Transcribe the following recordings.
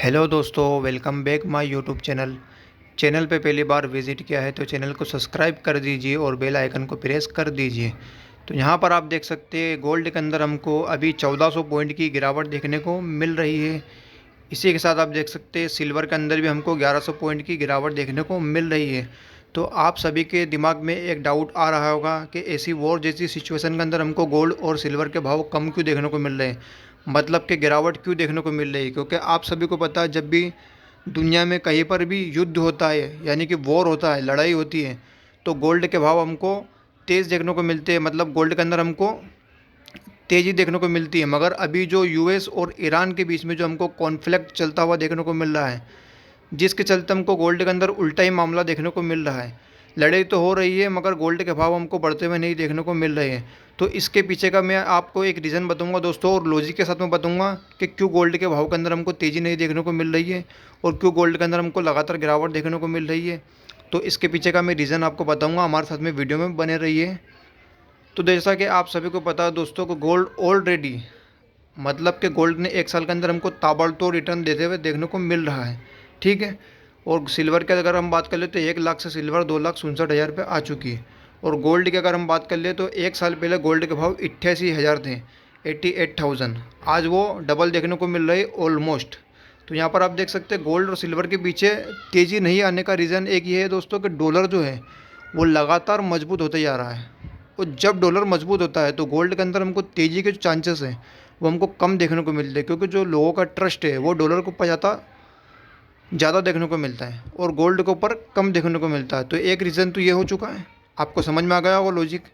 Hello दोस्तों, welcome back my YouTube channel पे पहली बार विज़िट किया है तो चैनल को सब्सक्राइब कर दीजिए और बेल आइकन को प्रेस कर दीजिए। तो यहाँ पर आप देख सकते हैं गोल्ड के अंदर हमको अभी 1400 पॉइंट की गिरावट देखने को मिल रही है। इसी के साथ आप देख सकते हैं सिल्वर के अंदर भी हमको 1100 पॉइंट की गिरावट देखने को मिल रही है। तो आप सभी के दिमाग में एक डाउट आ रहा होगा कि ऐसी वॉर जैसी सिचुएशन के अंदर हमको गोल्ड और सिल्वर के भाव कम क्यों देखने को मिल रहे हैं, मतलब कि गिरावट क्यों देखने को मिल रही है। क्योंकि आप सभी को पता है जब भी दुनिया में कहीं पर भी युद्ध होता है यानी कि वॉर होता है, लड़ाई होती है, तो गोल्ड के भाव हमको तेज़ देखने को मिलते हैं, मतलब गोल्ड के अंदर हमको तेज़ी देखने को मिलती है। मगर अभी जो यूएस और ईरान के बीच में जो हमको कॉन्फ्लिक्ट चलता हुआ देखने को मिल रहा है, जिसके चलते हमको गोल्ड के अंदर उल्टा ही मामला देखने को मिल रहा है। लड़ाई तो हो रही है मगर गोल्ड के भाव हमको बढ़ते हुए नहीं देखने को मिल रहे हैं। तो इसके पीछे का मैं आपको एक रीज़न बताऊंगा दोस्तों, और लॉजिक के साथ मैं बताऊंगा कि क्यों गोल्ड के भाव के अंदर हमको तेज़ी नहीं देखने को मिल रही है और क्यों गोल्ड के अंदर हमको लगातार गिरावट देखने को मिल रही है। तो इसके पीछे का मैं रीज़न आपको बताऊँगा, हमारे साथ में वीडियो में बने रहिए। तो जैसा कि आप सभी को पता है दोस्तों को गोल्ड ऑलरेडी, मतलब कि गोल्ड ने एक साल के अंदर हमको ताबड़तोड़ रिटर्न देते हुए देखने को मिल रहा है, ठीक है। और सिल्वर की अगर हम बात कर ले तो 1 लाख से सिल्वर 2,67,000 रुपये आ चुकी है। और गोल्ड की अगर हम बात कर ले तो एक साल पहले गोल्ड के भाव 88,000 थे, 88,000। आज वो डबल देखने को मिल रही है ऑलमोस्ट। तो यहाँ पर आप देख सकते हैं गोल्ड और सिल्वर के पीछे तेज़ी नहीं आने का रीज़न एक ये है दोस्तों कि डॉलर जो है वो लगातार मजबूत होते जा रहा है। और जब डॉलर मजबूत होता है तो गोल्ड के अंदर हमको तेज़ी के जो चांसेस हैं वो हमको कम देखने को मिलते हैं, क्योंकि जो लोगों का ट्रस्ट है वो डॉलर के ऊपर ज़्यादा देखने को मिलता है और गोल्ड के ऊपर कम देखने को मिलता है। तो एक रीज़न तो ये हो चुका है, आपको समझ में आ गया होगा लॉजिक।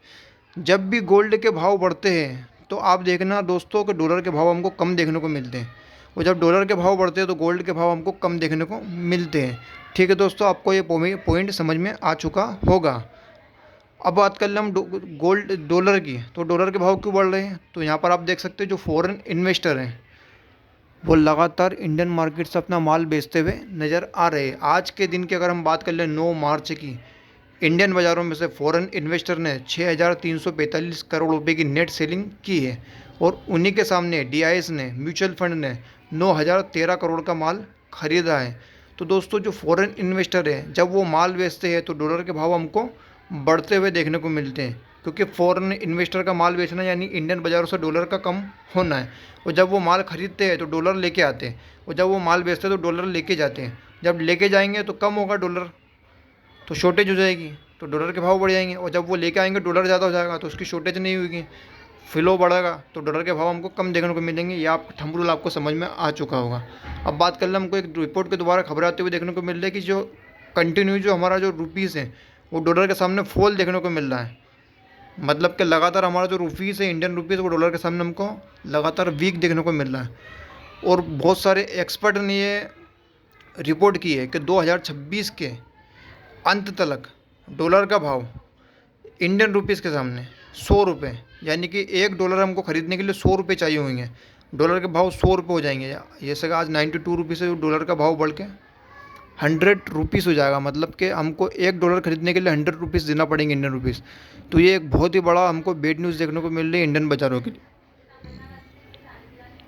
जब भी गोल्ड के भाव बढ़ते हैं तो आप देखना दोस्तों कि डॉलर के भाव हमको कम देखने को मिलते हैं, और जब डॉलर के भाव बढ़ते हैं तो गोल्ड के भाव हमको कम देखने को मिलते हैं। ठीक है दोस्तों, आपको ये पॉइंट समझ में आ चुका होगा। अब बात कर लें हम गोल्ड डॉलर की, तो डॉलर के भाव क्यों बढ़ रहे हैं। तो यहाँ पर आप देख सकते हैं जो फॉरेन इन्वेस्टर हैं वो लगातार इंडियन मार्केट से अपना माल बेचते हुए नज़र आ रहे हैं। आज के दिन की अगर हम बात कर लें 9 मार्च की, इंडियन बाज़ारों में से फॉरेन इन्वेस्टर ने 6,345 करोड़ रुपए की नेट सेलिंग की है, और उन्हीं के सामने डीआईएस ने, म्यूचुअल फंड ने 9,013 करोड़ का माल खरीदा है। तो दोस्तों जो फॉरेन इन्वेस्टर है जब वो माल बेचते हैं तो डॉलर के भाव हमको बढ़ते हुए देखने को मिलते हैं, क्योंकि फॉरेन इन्वेस्टर का माल बेचना यानी इंडियन बाज़ारों से डॉलर का कम होना है। और जब वो माल खरीदते हैं तो डॉलर लेके आते हैं, और जब वो माल बेचते हैं तो डॉलर लेके जाते हैं। जब लेके जाएंगे तो कम होगा डॉलर, तो शॉर्टेज हो जाएगी, तो डॉलर के भाव बढ़ जाएंगे। और जब वो लेके आएंगे डॉलर ज़्यादा हो जाएगा तो उसकी शॉर्टेज नहीं होगी, फ्लो बढ़ेगा, तो डॉलर के भाव हमको कम देखने को मिलेंगे। ये आप थंब रूल आपको समझ में आ चुका होगा। अब बात कर ले, हमको एक रिपोर्ट के द्वारा खबर आते हुए देखने को मिल रही है कि जो कंटिन्यू जो हमारा जो रुपीज़ है वो डॉलर के सामने फॉल देखने को मिल रहा है। मतलब कि लगातार हमारा जो रुपीज़ है, इंडियन रुपीज़, वो डॉलर के सामने हमको लगातार वीक देखने को मिल रहा है। और बहुत सारे एक्सपर्ट ने ये रिपोर्ट की है कि 2026 के अंत तक डॉलर का भाव इंडियन रुपीज़ के सामने 100 रुपये, यानी कि $1 हमको ख़रीदने के लिए 100 रुपये चाहिए होंगे, डॉलर के भाव 100 रुपये हो जाएंगे। जैसे कि आज 92 रुपीज़ से डॉलर का भाव बढ़ के 100 रुपीज़ हो जाएगा, मतलब कि हमको $1 खरीदने के लिए 100 रुपीज़ देना पड़ेंगे इंडियन रुपीज़। तो ये एक बहुत ही बड़ा हमको बैड न्यूज़ देखने को मिल रही है इंडियन बाज़ारों के लिए।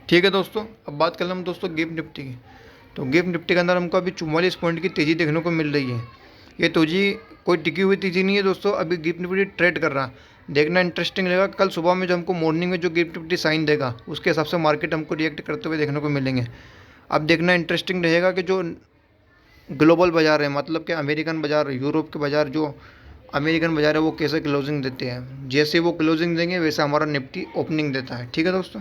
ठीक है दोस्तों, अब बात कर लें हम दोस्तों गिफ्ट निफ्टी की। तो गिफ्ट निफ्टी के अंदर हमको अभी 44 पॉइंट की तेज़ी देखने को मिल रही है। ये तेज़ी कोई टिकी हुई तेज़ी नहीं है दोस्तों, अभी गिफ्ट निफ्टी ट्रेड कर रहा है। देखना इंटरेस्टिंग रहेगा, कल सुबह में जो हमको मॉर्निंग में जो गिफ्ट निफ्टी साइन देगा उसके हिसाब से मार्केट हमको रिएक्ट करते हुए देखने को मिलेंगे। अब देखना इंटरेस्टिंग रहेगा कि जो ग्लोबल बाज़ार है, मतलब कि अमेरिकन बाज़ार, यूरोप के बाज़ार, जो अमेरिकन बाज़ार है वो कैसे क्लोजिंग देते हैं। जैसे वो क्लोजिंग देंगे वैसे हमारा निफ्टी ओपनिंग देता है। ठीक है दोस्तों।